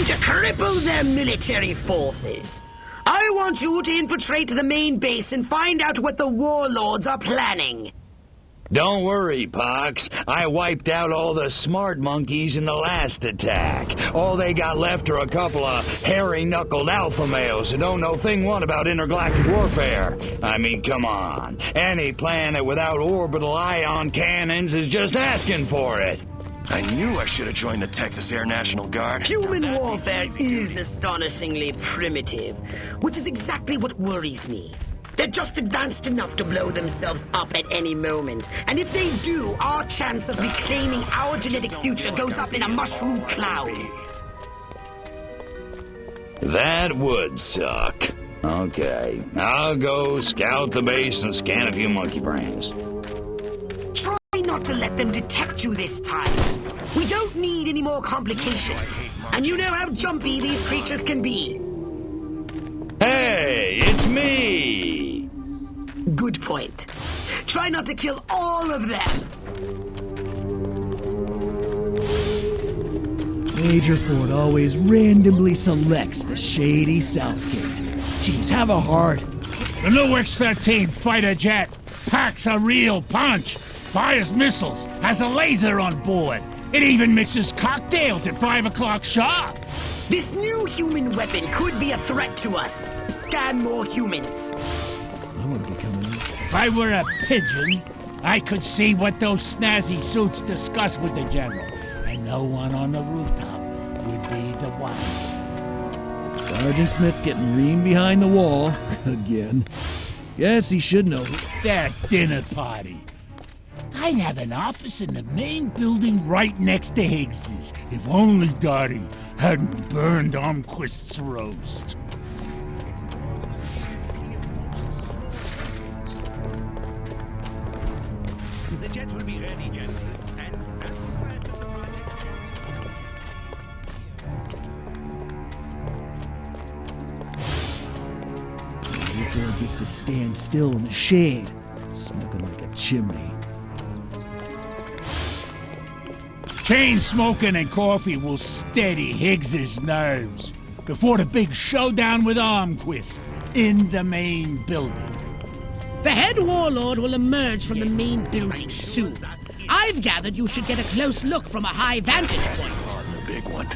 To cripple their military forces. I want you to infiltrate the main base and find out what the warlords are planning. Don't worry, Pox. I wiped out all the smart monkeys in the last attack. All they got left are a couple of hairy-knuckled alpha males who don't know thing one about intergalactic warfare. I mean, come on. Any planet without orbital ion cannons is just asking for it. I knew I should have joined the Texas Air National Guard. Human warfare is astonishingly primitive, which is exactly what worries me. They're just advanced enough to blow themselves up at any moment. And if they do, our chance of reclaiming our genetic future goes up in a mushroom cloud. That would suck. Okay, I'll go scout the base and scan a few monkey brains. Try not to let them detect you this time. We don't need any more complications. And you know how jumpy these creatures can be. Hey, it's me! Good point. Try not to kill all of them. Major Ford always randomly selects the shady Southgate. Jeez, have a heart. The new X-13 fighter jet packs a real punch, fires missiles, has a laser on board. It even mixes cocktails at 5 o'clock sharp. This new human weapon could be a threat to us. Scan more humans. I'm gonna be coming in. If I were a pigeon, I could see what those snazzy suits discuss with the general. And no one on the rooftop would be the one. Sergeant Smith's getting reamed behind the wall. Again. Guess he should know. That dinner party. I'd have an office in the main building right next to Higgs's. If only Dottie hadn't burned Armquist's roast. The jet will be ready, gentlemen. And as for the rest of the project... Before it gets to stand still in the shade, smoking like a chimney. Chain smoking and coffee will steady Higgs's nerves before the big showdown with Armquist in the main building. The head warlord will emerge from the main building soon. I've gathered you should get a close look from a high vantage point. On the big one.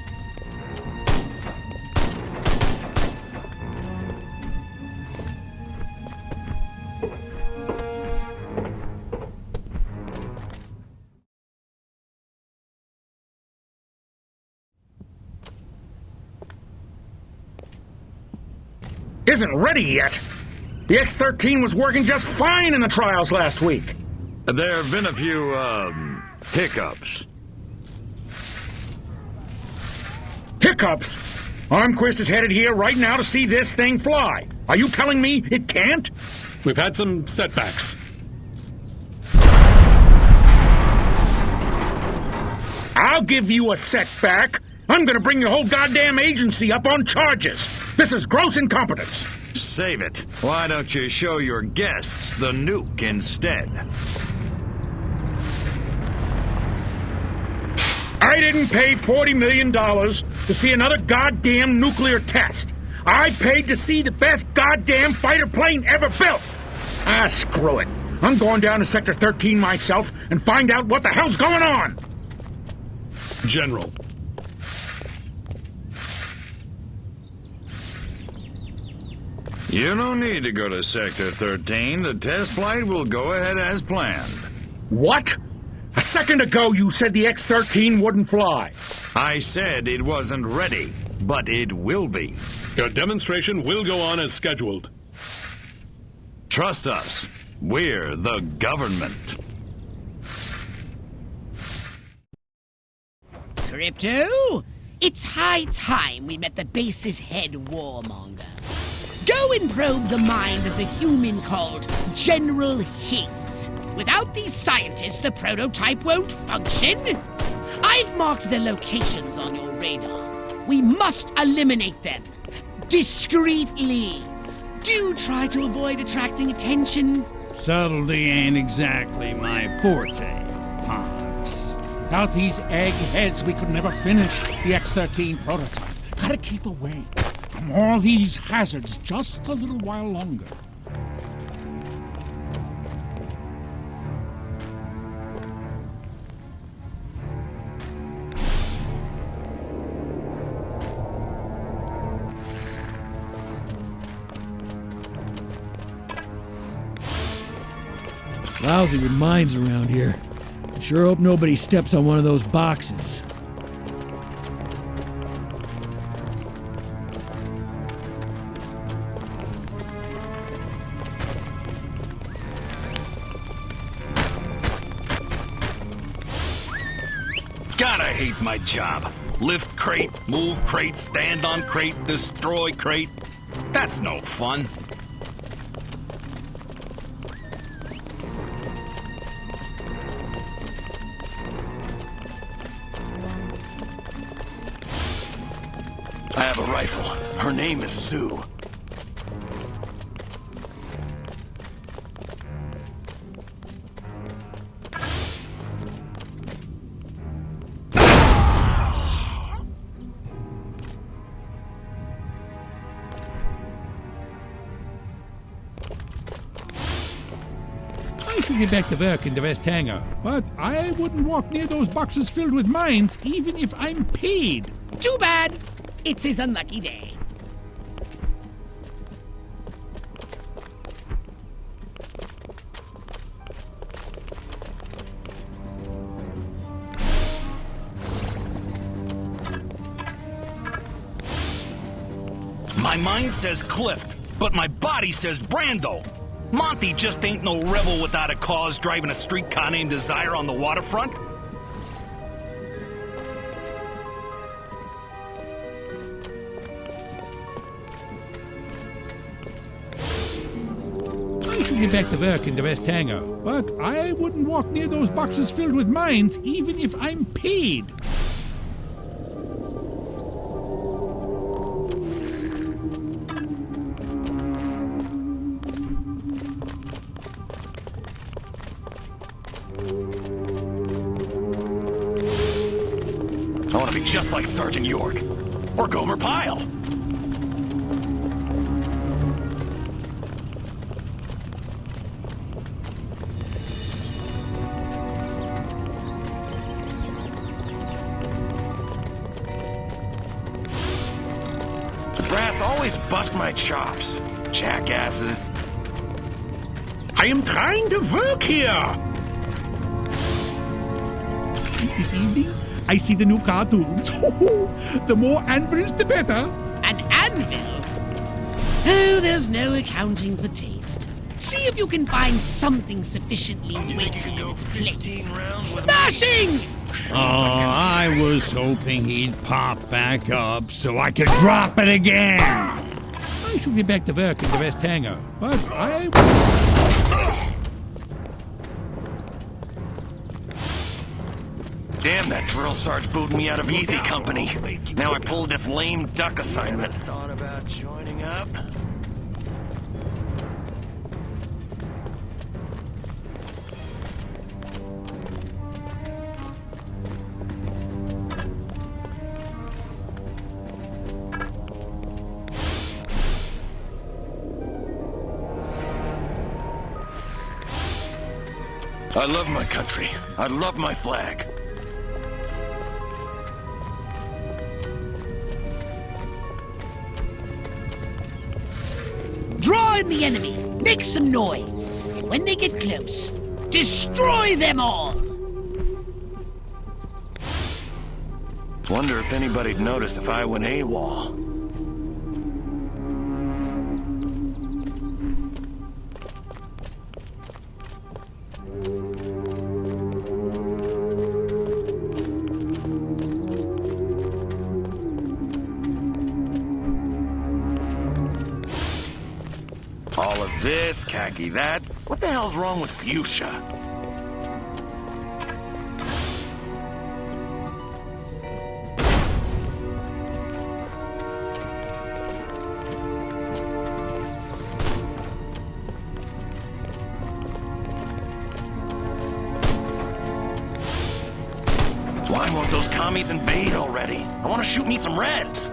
Isn't ready yet. The X-13 was working just fine in the trials last week. There have been a few, hiccups. Hiccups? Armquist is headed here right now to see this thing fly. Are you telling me it can't? We've had some setbacks. I'll give you a setback. I'm gonna bring your whole goddamn agency up on charges. This is gross incompetence. Save it. Why don't you show your guests the nuke instead? I didn't pay $40 million to see another goddamn nuclear test. I paid to see the best goddamn fighter plane ever built. Ah, screw it. I'm going down to Sector 13 myself and find out what the hell's going on. General. You don't need to go to Sector 13. The test flight will go ahead as planned. What? A second ago you said the X-13 wouldn't fly. I said it wasn't ready, but it will be. Your demonstration will go on as scheduled. Trust us. We're the government. Crypto, it's high time we met the base's head warmonger. Go and probe the mind of the human called General Higgs. Without these scientists, the prototype won't function. I've marked the locations on your radar. We must eliminate them. Discreetly. Do try to avoid attracting attention. Subtlety ain't exactly my forte, Pox. Without these eggheads, we could never finish the X-13 prototype. Gotta keep away from all these hazards just a little while longer. Lousy with mines around here. I sure hope nobody steps on one of those boxes. God, I hate my job. Lift crate, move crate, stand on crate, destroy crate. That's no fun. I have a rifle. Her name is Sue. I should get back to work in the West Hangar, but I wouldn't walk near those boxes filled with mines, even if I'm paid. Too bad. It's his unlucky day. My mind says Clift, but my body says Brando. Monty just ain't no rebel without a cause driving a streetcar named Desire on the waterfront. I should get back to work in the West Hangar, but I wouldn't walk near those boxes filled with mines, even if I'm paid. I want to be just like Sergeant York. Or Gomer Pyle. The brass always bust my chops. Jackasses. I am trying to work here. This evening, I see the new cartoons. The more anvils, the better. An anvil? Oh, there's no accounting for taste. See if you can find something sufficiently weighty in its place. Smashing! Oh, I was hoping he'd pop back up so I could drop it again. I should get back to work in the West Hangar, but I... Damn, that drill sarge booted me out of easy company. Now I pulled this lame duck assignment. Thought about joining up? I love my country. I love my flag. Draw in the enemy. Make some noise. And when they get close, destroy them all. Wonder if anybody'd notice if I went AWOL. This khaki, that. What the hell's wrong with fuchsia? Why won't those commies invade already? I want to shoot me some reds.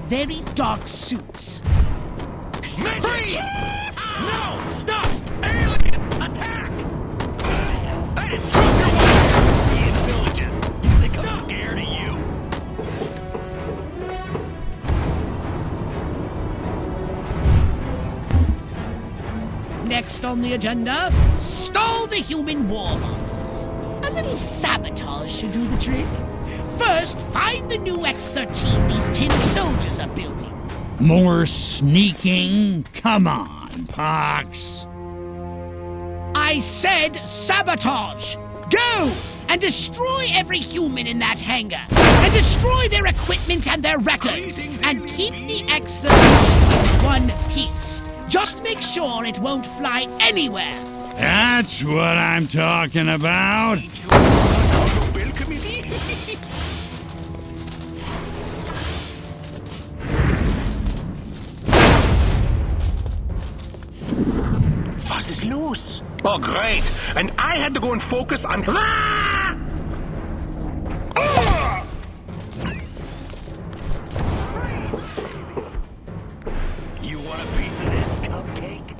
Very dark suits. Magic! No! Stop! Alien! Attack! I just struck your European villages. You think I'm scared of you? Next on the agenda, stall the human warmongers. A little sabotage should do the trick. First, find the new X-13 these tin soldiers are building. More sneaking? Come on, Pox. I said sabotage! Go! And destroy every human in that hangar! And destroy their equipment and their records! And keep the X-13 in one piece. Just make sure it won't fly anywhere! That's what I'm talking about. Was is los? Oh, great. And I had to go and focus on... Ah! Ah! You want a piece of this, cupcake?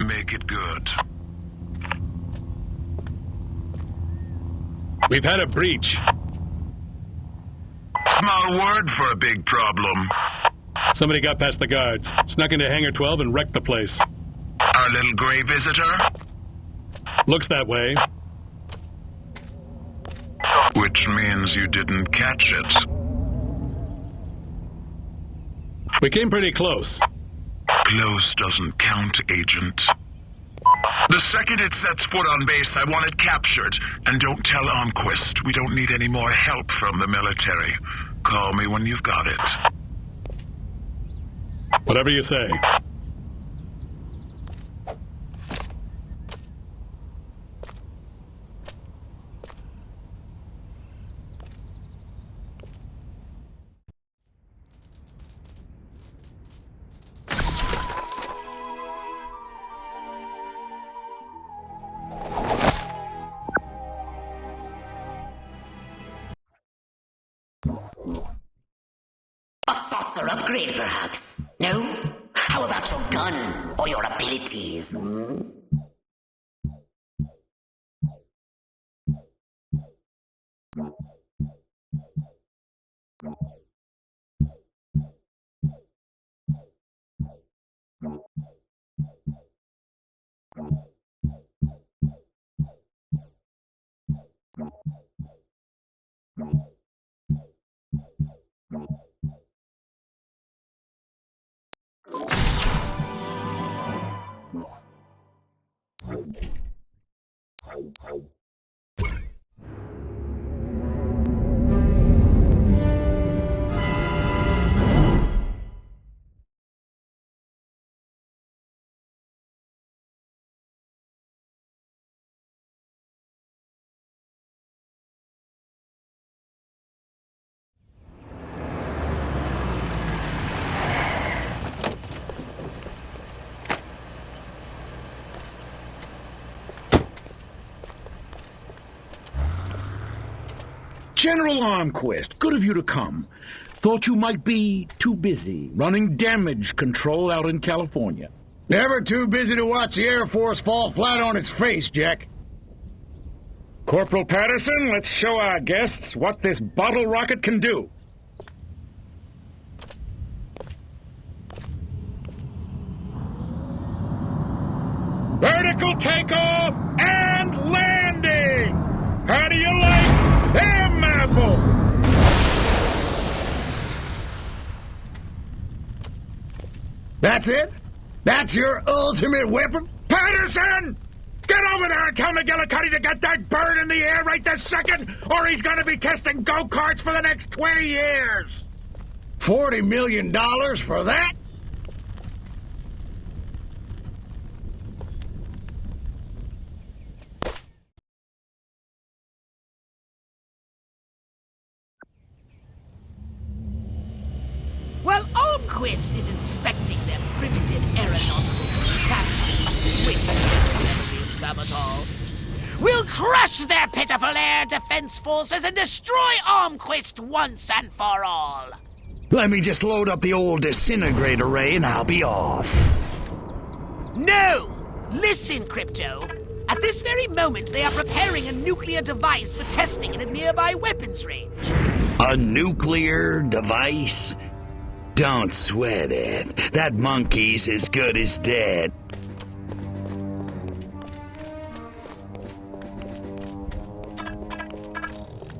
Make it good. We've had a breach. Small word for a big problem. Somebody got past the guards, snuck into Hangar 12 and wrecked the place. Our little gray visitor? Looks that way. Which Which means you didn't catch it. We came pretty close. Close doesn't count, Agent. The second it sets foot on base, I want it captured. And don't tell Armquist. We don't need any more help from the military. Call me when you've got it. Whatever you say. A saucer upgrade, perhaps? No? How about your gun or your abilities? Hmm? General Armquist, good of you to come. Thought you might be too busy running damage control out in California. Never too busy to watch the Air Force fall flat on its face, Jack. Corporal Patterson, let's show our guests what this bottle rocket can do. Vertical takeoff and landing! How do you like them apples? That's it? That's your ultimate weapon? Patterson! Get over there and tell McGillicuddy to get that bird in the air right this second, or he's gonna be testing go-karts for the next 20 years! $40 million for that? While Almquist is inspecting their primitive aeronautical contraptions, which can be sabotaged, we'll crush their pitiful air defense forces and destroy Almquist once and for all. Let me just load up the old disintegrator ray and I'll be off. No! Listen, Crypto. At this very moment, they are preparing a nuclear device for testing in a nearby weapons range. A nuclear device? Don't sweat it. That monkey's as good as dead.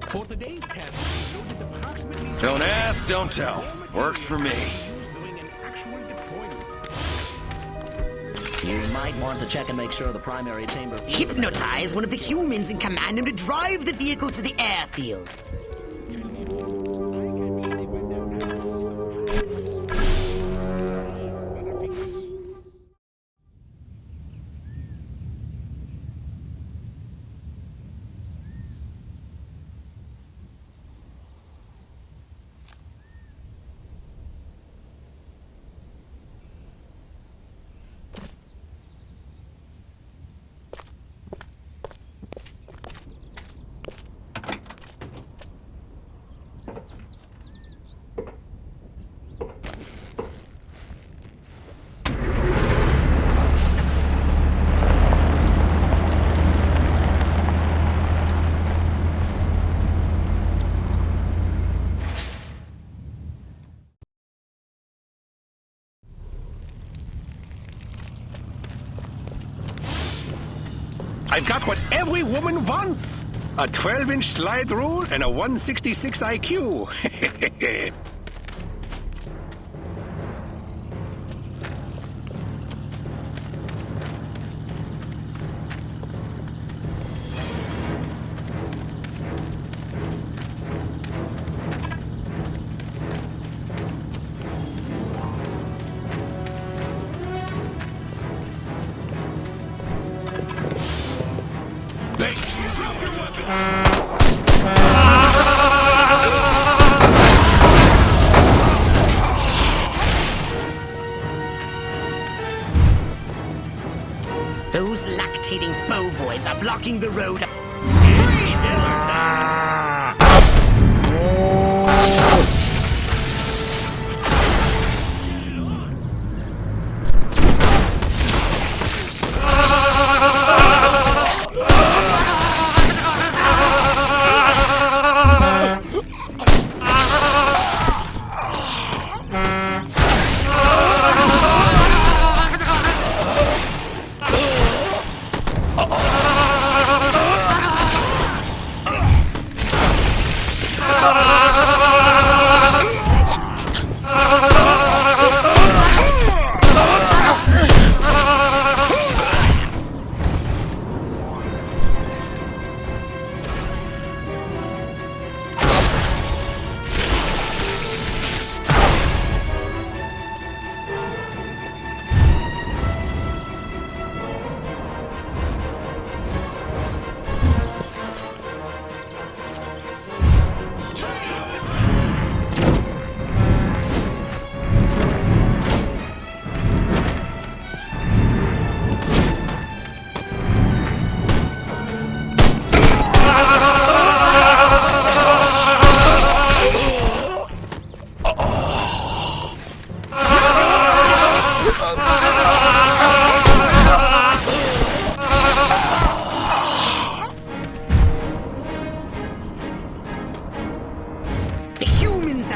For today's test, we noted approximately... Don't ask, don't tell. Works for me. doing an actual deployment. You might want to check and make sure the primary chamber... Hypnotize one of the humans in command and to drive the vehicle to the airfield. I've got what every woman wants. A 12-inch slide rule and a 166 IQ. Those lactating bovoids are blocking the road. It's killer time.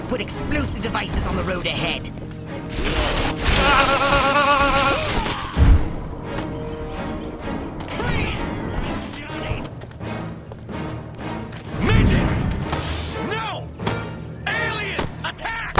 Put explosive devices on the road ahead. Midget! No! Alien! Attack!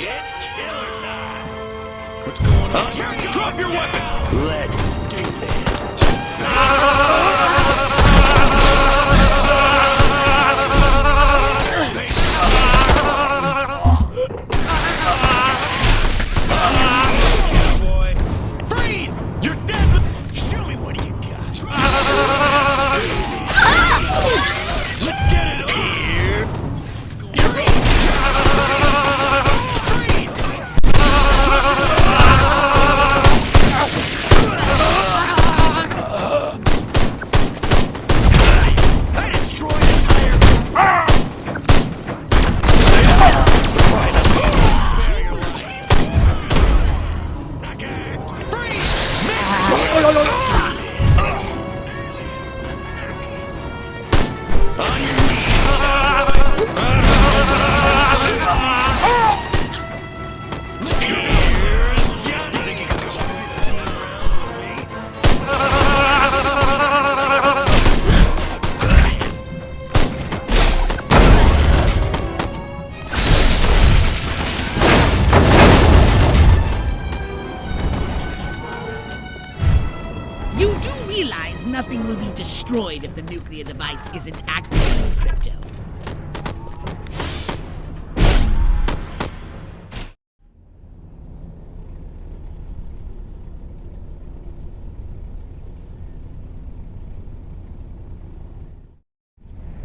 It's killer time! What's going on? Drop your weapon! Let's do this. Cowboy! Freeze! You're dead! Show me what you got! Let's get it on! Here! nothing will be destroyed if the nuclear device isn't activated, Crypto.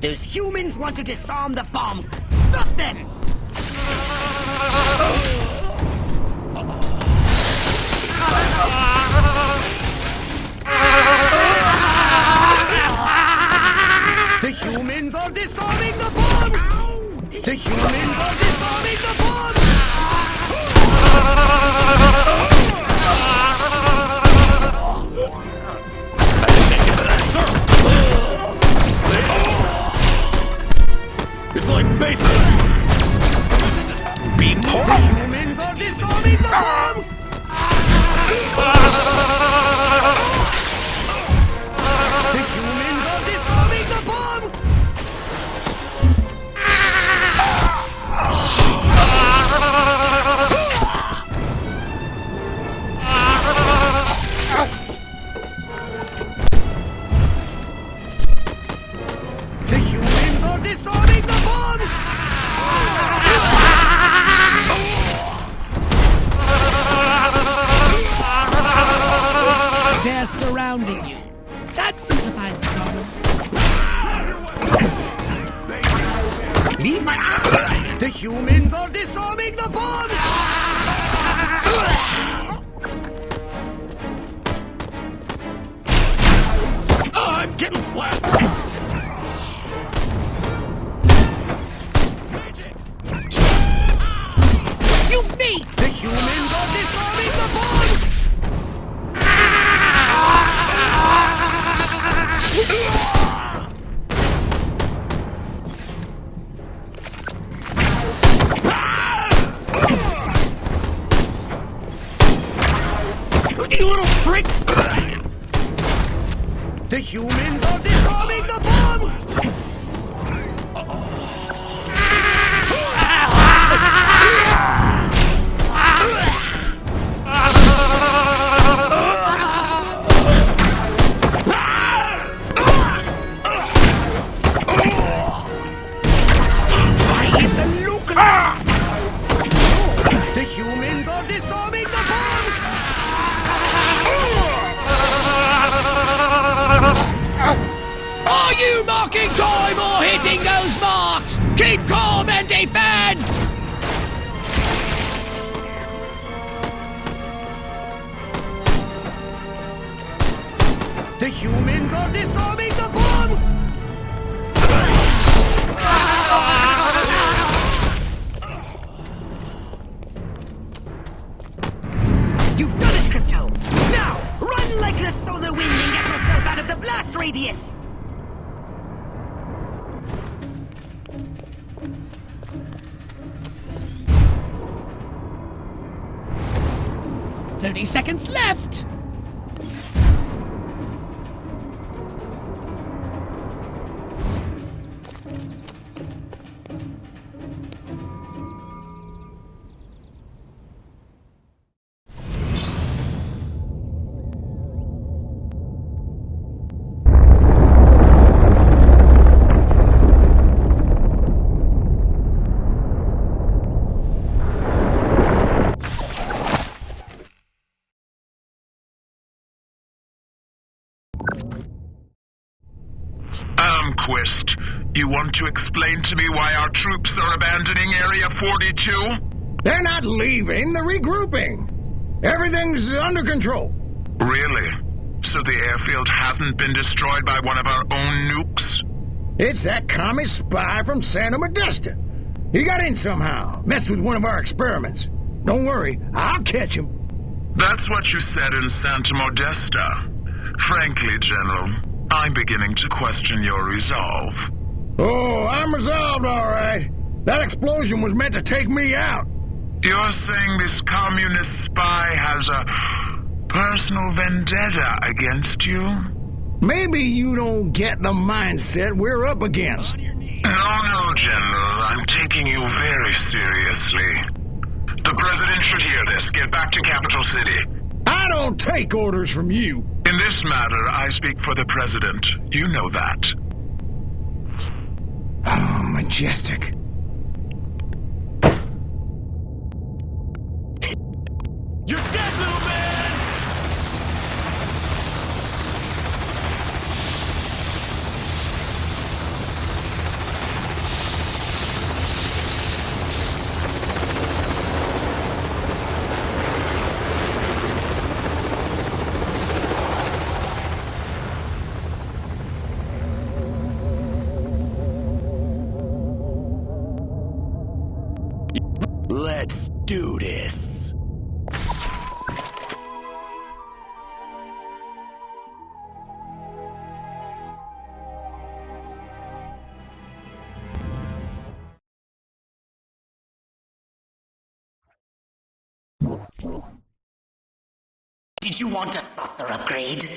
Those humans want to disarm the bomb. Stop them! The humans are disarming the bomb! The humans are disarming the bomb! It's like basic. Be poor. The humans are disarming the bomb! The humans are disarming the bomb! The humans are disarming the bomb! They're surrounding you. That simplifies the problem. The humans are disarming the bomb! I'm getting blasted. You me! The humans are disarming the bomb! You little freaks! The humans are disarming the bomb! It's a nuclear! The humans are disarming the bomb! Are you marking time or hitting those marks? Keep calm and defend! The humans are disarming the bomb! You've done it, Crypto! Now, run like the solar wind and get yourself out of the blast radius! "30 seconds left." Quist, you want to explain to me why our troops are abandoning Area 42? They're not leaving, they're regrouping. Everything's under control. Really? So the airfield hasn't been destroyed by one of our own nukes? It's that commie spy from Santa Modesta. He got in somehow, messed with one of our experiments. Don't worry, I'll catch him. That's what you said in Santa Modesta. Frankly, General, I'm beginning to question your resolve. Oh, I'm resolved, all right. That explosion was meant to take me out. You're saying this communist spy has a personal vendetta against you? Maybe you don't get the mindset we're up against. No, General. I'm taking you very seriously. The President should hear this. Get back to Capital City. I I don't take orders from you. In this matter, I speak for the President. You know that. Oh, majestic. You're dead, little man! Let's do this. Did you want a saucer upgrade?